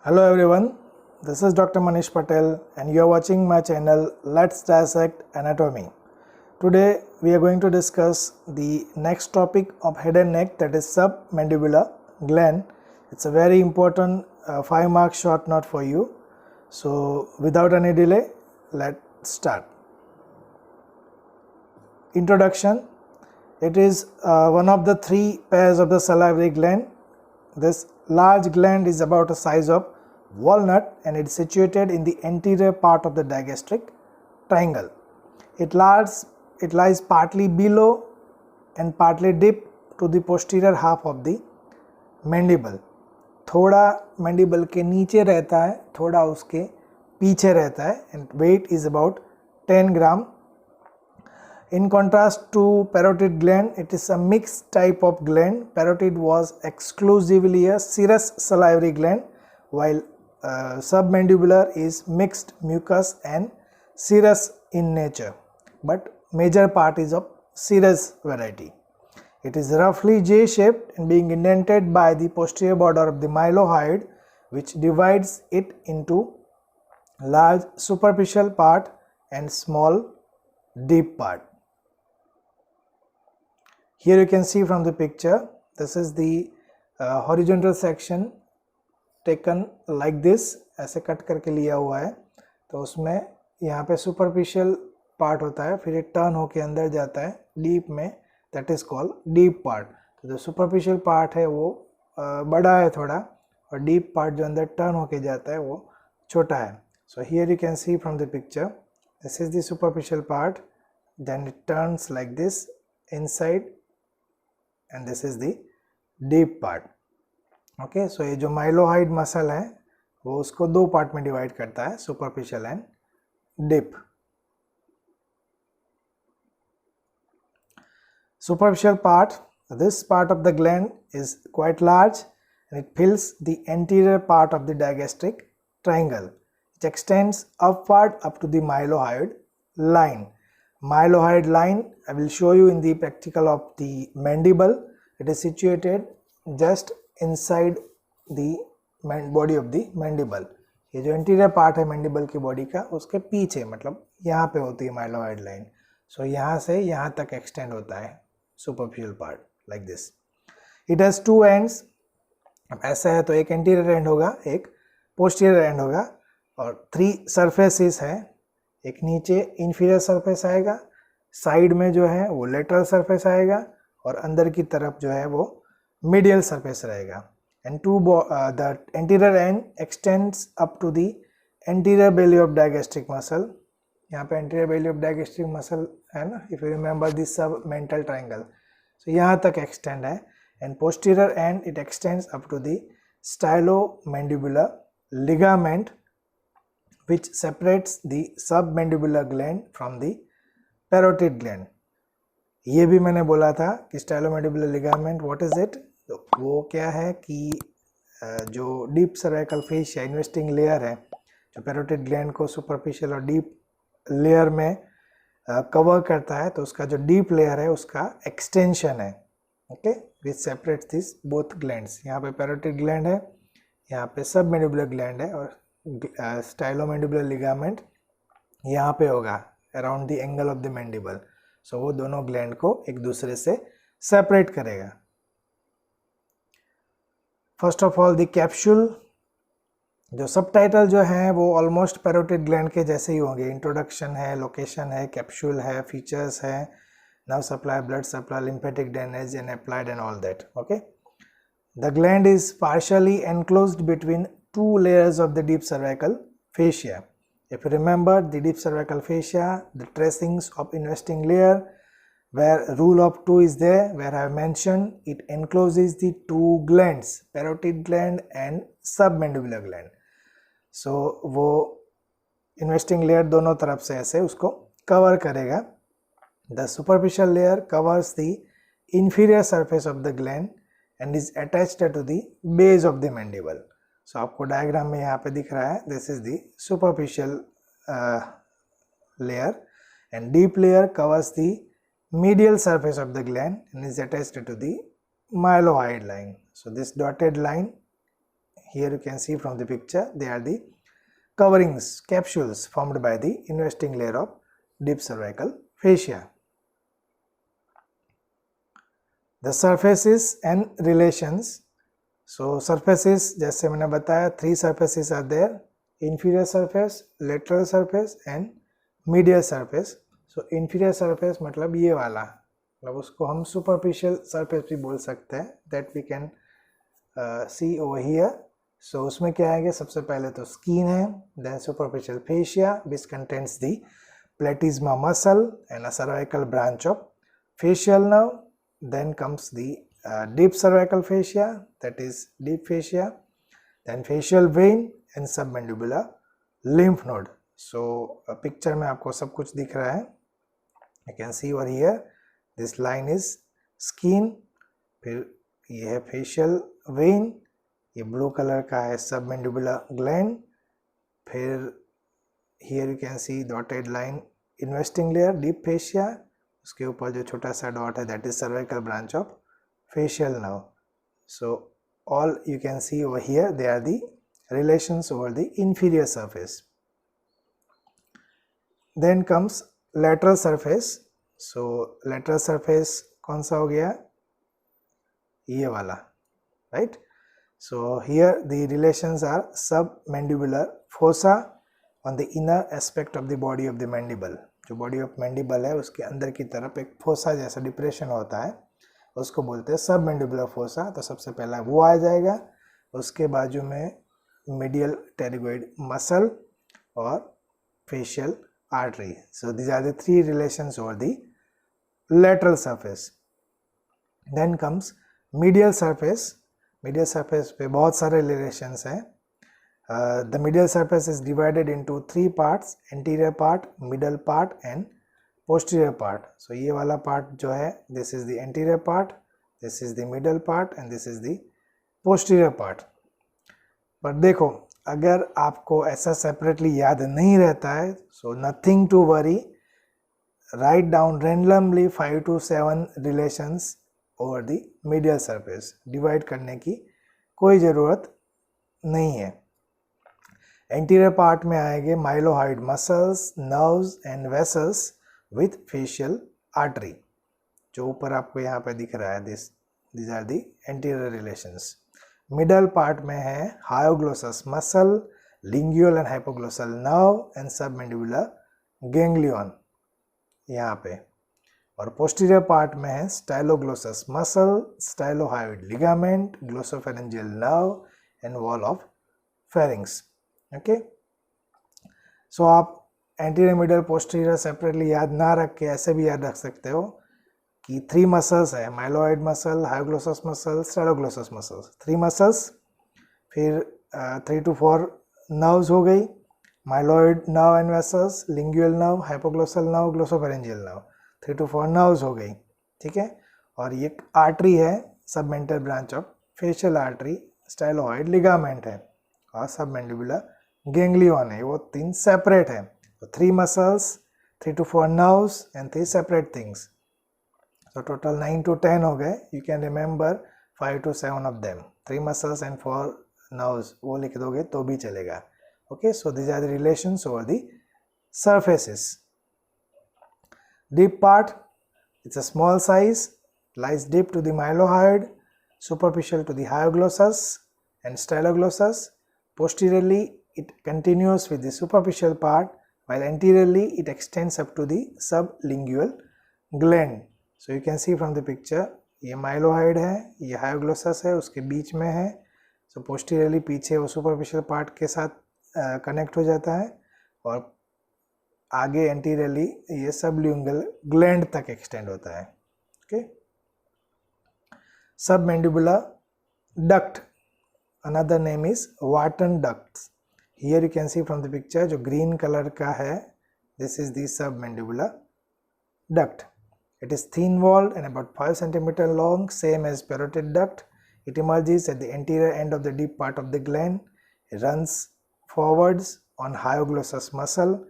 Hello everyone, this is Dr. Manish Patel and you are watching my channel Let's Dissect Anatomy. Today we are going to discuss the next topic of head and neck, that is submandibular gland. It's a very important 5-mark short note for you. So without any delay, let's start. Introduction. It is one of the 3 pairs of the salivary gland. This large gland is about the size of walnut and it is situated in the anterior part of the digastric triangle. It lies partly below and partly deep to the posterior half of the mandible. थोड़ा mandible के नीचे रहता है, थोड़ा उसके पीछे रहता है, and weight is about 10 gram. In contrast to parotid gland, it is a mixed type of gland. Parotid was exclusively a serous salivary gland, while submandibular is mixed mucus and serous in nature, but major part is of serous variety. It is roughly J-shaped and being indented by the posterior border of the mylohyoid, which divides it into large superficial part and small deep part. Here you can see from the picture, this is the horizontal section taken like this, ऐसे cut करके लिया हुआ है. तो उसमें यहाँ पे superficial part होता है, फिर ये टर्न होके अंदर जाता है डीप में, that is called deep part. तो जो superficial part है वो बड़ा है थोड़ा, और deep part जो अंदर टर्न होके जाता है वो छोटा है. So here you can see from the picture, this is the superficial part, then it turns like this inside, and this is the deep part. Okay so ये जो माइलोहाइड मसल है वो उसको 2 पार्ट में डिवाइड करता है, superficial and deep. Superficial part, this part of the gland is quite large and it fills the anterior part of the digastric triangle. It extends upward up to the mylohyoid line. Mylohyoid line I will show you in the practical of the mandible. It is situated just inside the body of the mandible. ये जो interior part है mandible की body का उसके पीछे, मतलब यहाँ पे होती है माइलोहाइड लाइन. सो यहाँ से यहाँ तक एक्सटेंड होता है superficial part like this. It has 2 ends. अब ऐसा है तो एक इंटीरियर एंड होगा, एक पोस्टीरियर एंड होगा, और 3 सरफेसेस है. एक नीचे इंफीरियर सरफेस आएगा, साइड में जो है वो लेटरल सरफेस आएगा, और अंदर की तरफ जो है वो medial surface रहेगा. And the anterior end extends up to the anterior belly of digastric muscle. यहाँ पे anterior belly of digastric muscle है ना, if you remember this submental triangle. So यहाँ तक extend है, and posterior end it extends up to the stylomandibular ligament, which separates the submandibular gland from the parotid gland. ये भी मैंने बोला था कि stylomandibular ligament what is it. तो वो क्या है कि जो deep cervical fascia investing layer है जो पैरोटिड ग्लैंड को सुपरफिशियल और डीप लेयर में कवर करता है, तो उसका जो डीप लेयर है उसका एक्सटेंशन है. Okay, which separates this both glands. यहाँ पे पैरोटिड ग्लैंड है, यहाँ पे सबमैंडिबुलर ग्लैंड है, और स्टाइलोमैंडिबुलर लिगामेंट यहाँ पे होगा around the angle of the mandible. So वो दोनों ग्लैंड को एक दूसरे से सेपरेट करेगा. First of all the capsule. जो सबटाइटल जो है वो ऑलमोस्ट पैरोटिड ग्लैंड के जैसे ही होंगे. इंट्रोडक्शन है, लोकेशन है, कैप्सूल है, फीचर्स है, nerve supply, blood supply, lymphatic drainage and applied and all that. Okay, the gland is partially enclosed between 2 layers of the deep cervical fascia. If you remember the deep cervical fascia, the tracings of investing layer, where rule of 2 is there, where I have mentioned it encloses the 2 glands, parotid gland and submandibular gland. So वो investing layer दोनों तरफ से ऐसे उसको cover करेगा. The superficial layer covers the inferior surface of the gland and is attached to the base of the mandible. So आपको diagram में यहाँ पे दिख रहा है, this is the superficial layer, and deep layer covers the medial surface of the gland and is attached to the mylohyoid line. So this dotted line here you can see from the picture, they are the coverings, capsules formed by the investing layer of deep cervical fascia. The surfaces and relations. So surfaces, जैसे मैंने बताया, 3 surfaces are there: inferior surface, lateral surface and medial surface. So inferior surface मतलब ये वाला, मतलब उसको हम superficial surface भी बोल सकते हैं, that we can see over here. So उसमें क्या आएगा? सबसे पहले तो skin है, then superficial fascia which contains the platysma muscle and a cervical branch of facial nerve. Then comes the deep cervical fascia, that is deep fascia, then facial vein and submandibular lymph node. So picture में आपको सब कुछ दिख रहा है. You can see over here, this line is skin, फिर ये है facial vein, ये blue color का है submandibular gland, फिर here you can see dotted line investing layer deep fascia, उसके ऊपर जो छोटा सा डॉट है that is cervical branch of facial nerve. So all you can see over here, they are the relations over the inferior surface. Then comes lateral surface. So lateral surface कौन सा हो गया? ये वाला, right? So here the relations are submandibular fossa on the inner aspect of the body of the mandible. जो body of mandible है उसके अंदर की तरफ एक फोसा जैसा डिप्रेशन होता है, उसको बोलते हैं सब मैंडिबुलर फोसा. तो सबसे पहला वो आ जाएगा, उसके बाजू में मीडियल टेरिगोइड मसल और facial artery. So these are the 3 relations over the lateral surface. Then comes medial surface. Medial surface पे बहुत सारे रिलेशंस हैं. The medial surface is divided into 3 parts: anterior part, middle part and posterior part. So ये वाला part जो है, this is the anterior part, this is the middle part and this is the posterior part. पर देखो, अगर आपको ऐसा separately याद नहीं रहता है, so nothing to worry, write down randomly 5 to 7 relations over the medial surface. Divide करने की कोई ज़रूरत नहीं है. एंटीरियर पार्ट में आएंगे mylohyoid muscles, nerves and vessels with facial artery, जो ऊपर आपको यहाँ पे दिख रहा है. This are the anterior relations. Middle part में है hyoglossus muscle, lingual and hypoglossal nerve and submandibular ganglion यहाँ पे. और पोस्टीरियर पार्ट में है styloglossus muscle, stylohyoid ligament, glossopharyngeal nerve and wall of pharynx. Okay, so आप एंटीरियर, मिडल, पोस्टीरियर सेपरेटली याद ना रख के ऐसे भी याद रख सकते हो कि 3 मसल्स है: mylohyoid muscle, hyoglossus muscle, styloglossus muscle. 3 muscles, फिर 3 to 4 नर्व्स हो गई: mylohyoid nerve and vessels, lingual nerve, hypoglossal nerve, glossopharyngeal nerve. 3 to 4 nerves हो गई, ठीक है. और ये आर्टरी है, submental branch of facial artery, stylohyoid ligament है और सबमैंडिबुलर गैंग्लियन है. वो 3 सेपरेट है. तो 3 muscles, 3 to 4 nerves and 3 separate things. तो टोटल 9 to 10 हो गए. You can remember 5 to 7 of them. 3 muscles and 4 nerves वो लिख दोगे तो भी चलेगा. Okay, so this are the relations over the surfaces. Deep part, it's a small size, lies deep to the mylohyoid, superficial to the hyoglossus and styloglossus. Posteriorly, it continues with the superficial part, while anteriorly it extends up to the sublingual gland. So you can see from the picture, ये mylohyoid है, ये hyoglossus है, उसके बीच में है. So posteriorly पीछे वो superficial part के साथ कनेक्ट हो जाता है और आगे anteriorly ये sublingual gland तक extend होता है. Okay? Submandibular duct, another name is Wharton ducts. Here you can see from the picture, जो green color का है, this is the submandibular duct. It is thin walled and about 5 cm long, same as parotid duct. It emerges at the anterior end of the deep part of the gland. It runs forwards on hyoglossus muscle.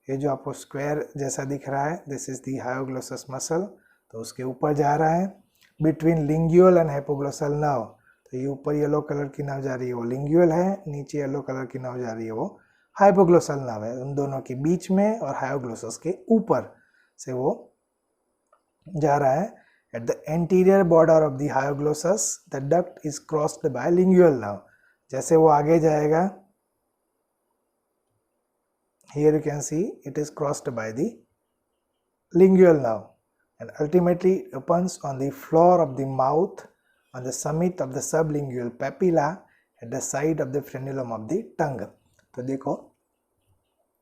ये जो आपको square जैसा दिख रहा है, this is the hyoglossus muscle. तो उसके ऊपर जा रहा है. Between lingual and hypoglossal nerve. तो ये ऊपर येलो कलर की नर्व जा रही है वो लिंगुअल है, नीचे येलो कलर की नर्व जा रही है वो हाइपोग्लोसल नर्व है। उन दोनों के बीच में और हाइपोग्लोसस के ऊपर से वो जा रहा है। At the anterior border of the hyoglossus the duct is crossed by lingual nerve. जैसे वो आगे जाएगा, here you can see it is crossed by the lingual nerve and ultimately opens on the floor of the mouth on the summit of the sublingual papilla at the side of the frenulum of the tongue। तो देखो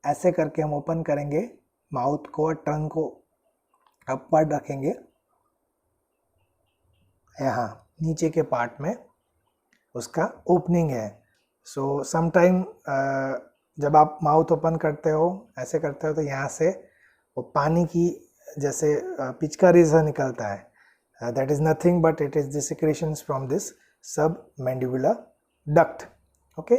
ऐसे करके हम open करेंगे mouth को और टंग को upward रखेंगे, यहाँ नीचे के पार्ट में उसका ओपनिंग है। सो समटाइम जब आप माउथ ओपन करते हो, ऐसे करते हो, तो यहाँ से वो पानी की जैसे पिचकारी से निकलता है। That is nothing but it is the secretions from this submandibular duct. Okay,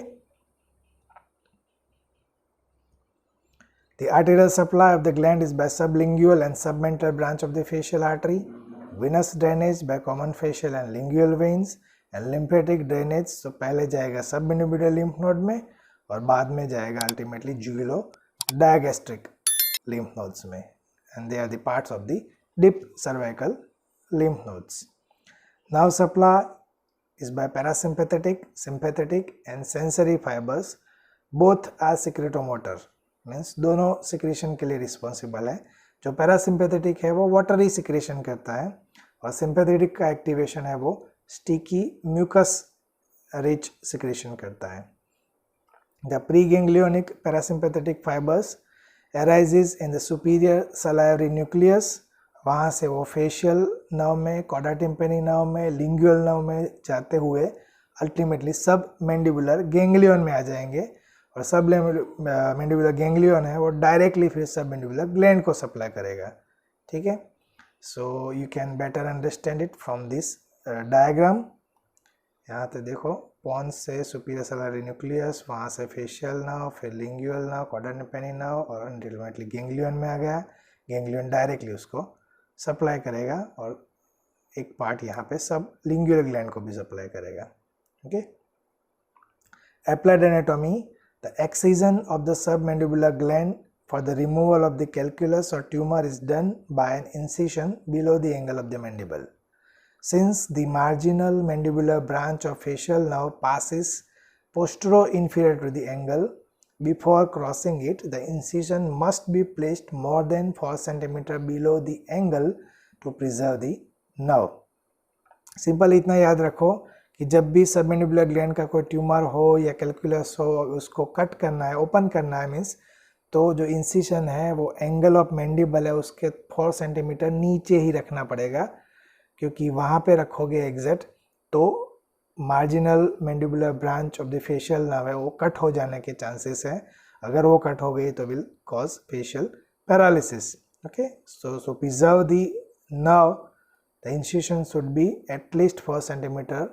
the arterial supply of the gland is by sublingual and submental branch of the facial artery, venous drainage by common facial and lingual veins and lymphatic drainage. तो पहले जाएगा submandibular lymph node में और बाद में जाएगा ultimately jugulodigastric lymph nodes में, and they are the parts of the deep cervical lymph nodes. Nerve supply is by parasympathetic, sympathetic and sensory fibres, both are secretomotor, means दोनों secretion के लिए responsible है। जो parasympathetic है वो watery secretion करता है और सिंपैथेटिक का एक्टिवेशन है वो स्टिकी म्यूकस रिच सिक्रेशन करता है। The preganglionic parasympathetic fibers arises in the superior salivary nucleus, वहाँ से वो फेशियल नर्व में, कॉडा टिम्पेनी नर्व में, लिंगुअल नर्व में जाते हुए अल्टीमेटली सब मैंडिबुलर गैंग्लियन में आ जाएंगे और सब मैंडिबुलर गैंग्लियन है वो डायरेक्टली फिर सब मैंडिबुलर ग्लैंड को सप्लाई करेगा। ठीक है, so you can better understand it from this diagram. यहाँ पे देखो पॉन्स से सुपीरियर सैलिवरी न्यूक्लियस, वहाँ से फेशियल नर्व, फिर लिंगुअल नर्व, कॉडा टिम्पेनी नर्व और अल्टीमेटली गैंग्लियन में आ गया। गैंग्लियन डायरेक्टली उसको सप्लाई करेगा और एक पार्ट यहाँ पे सब लिंगुअल ग्लैंड को भी सप्लाई करेगा। Okay, applied anatomy, the excision of the submandibular gland for the removal of the calculus और tumour is done by an incision below the angle of the mandible. Since the marginal mandibular branch of facial nerve passes postero-inferior to the angle, before crossing it, the incision must be placed more than 4 cm below the angle to preserve the nerve. Simple इतना याद रखो कि जब भी submandibular gland का कोई tumour हो या कैलकुलस हो, उसको कट करना है, ओपन करना है मीन्स, तो जो इंसिशन है वो एंगल ऑफ मैंडिबल है उसके 4 सेंटीमीटर नीचे ही रखना पड़ेगा, क्योंकि वहाँ पे रखोगे एग्जैक्ट तो marginal mandibular branch of the facial nerve है वो कट हो जाने के चांसेस हैं। अगर वो कट हो गई तो will cause facial paralysis. Okay, so preserve the nerve, the incision should be at least 4 centimetre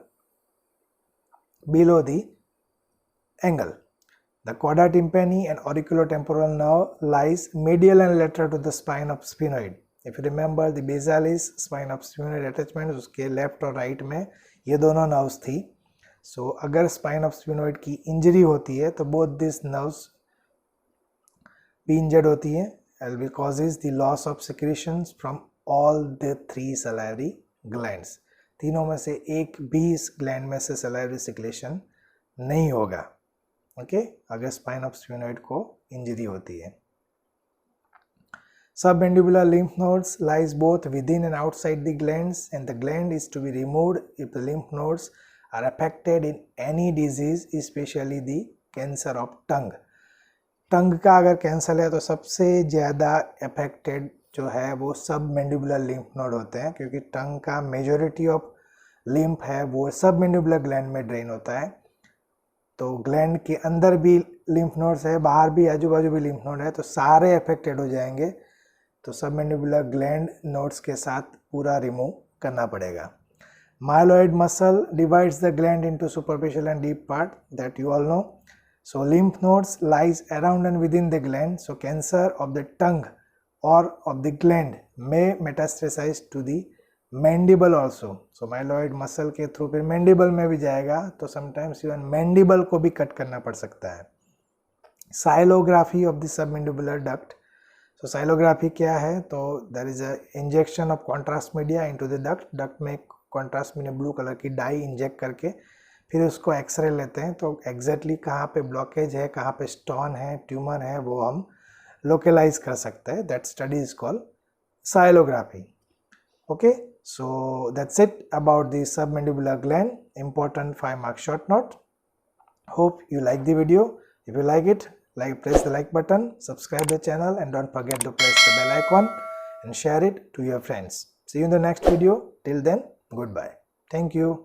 below the angle. The कॉडा tympani and auriculotemporal nerve lies medial and lateral to the spine of sphenoid। If you remember the basalis spine of sphenoid attachment, उसके left और right में ये दोनों nerves थी। सो अगर spine of sphenoid की injury होती है तो बोथ दिस नर्व्स भी इंजर्ड होती है and will causes the loss of secretions from all the 3 salivary glands। तीनों में से एक भी इस ग्लैंड में से salivary secretion नहीं होगा। ओके, अगर स्पाइन ऑफ स्फिनोइड को इंजरी होती है। Submandibular lymph nodes lies both within and outside the glands, and the gland is to be removed if the lymph nodes are affected in any disease, especially the cancer of tongue। टंग का अगर cancer है तो सबसे ज़्यादा affected जो है वो सब मैंडिबुलर लिम्फ नोड होते हैं, क्योंकि टंग का मेजॉरिटी ऑफ लिम्फ है वो सब मैंडिबुलर ग्लैंड में ड्रेन होता है। तो ग्लैंड के अंदर भी लिम्फ नोड्स है, बाहर भी आजू बाजू भी लिम्फ नोड है, तो सारे अफेक्टेड हो जाएंगे। तो सबमैंडिबुलर ग्लैंड नोड्स के साथ पूरा रिमूव करना पड़ेगा। Myeloid muscle divides the gland into superficial and deep part, that you all know. So lymph nodes lies around and with in the gland. So cancer of the tongue or of the gland may metastasize to the mandible also, so myeloid muscle के through फिर mandible में भी जाएगा, तो sometimes even mandible को भी cut करना पड़ सकता है। Sialography of the submandibular duct, so sialography क्या है, तो there is a injection of contrast media into the duct, duct में कॉन्ट्रास्ट मीडिया ब्लू कलर की डाई इंजेक्ट करके फिर उसको एक्सरे लेते हैं, तो एग्जैक्टली कहाँ पे ब्लॉकेज है, कहाँ पे स्टोन है, ट्यूमर है, वो हम लोकलाइज कर सकते हैं। That study is called sialography. Okay, so that's it about the submandibular gland, important 5 mark short note. Hope you like the video. If you like it, press the like button, subscribe the channel, and don't forget to press the bell icon and share it to your friends. See you in the next video. Till then, goodbye. Thank you.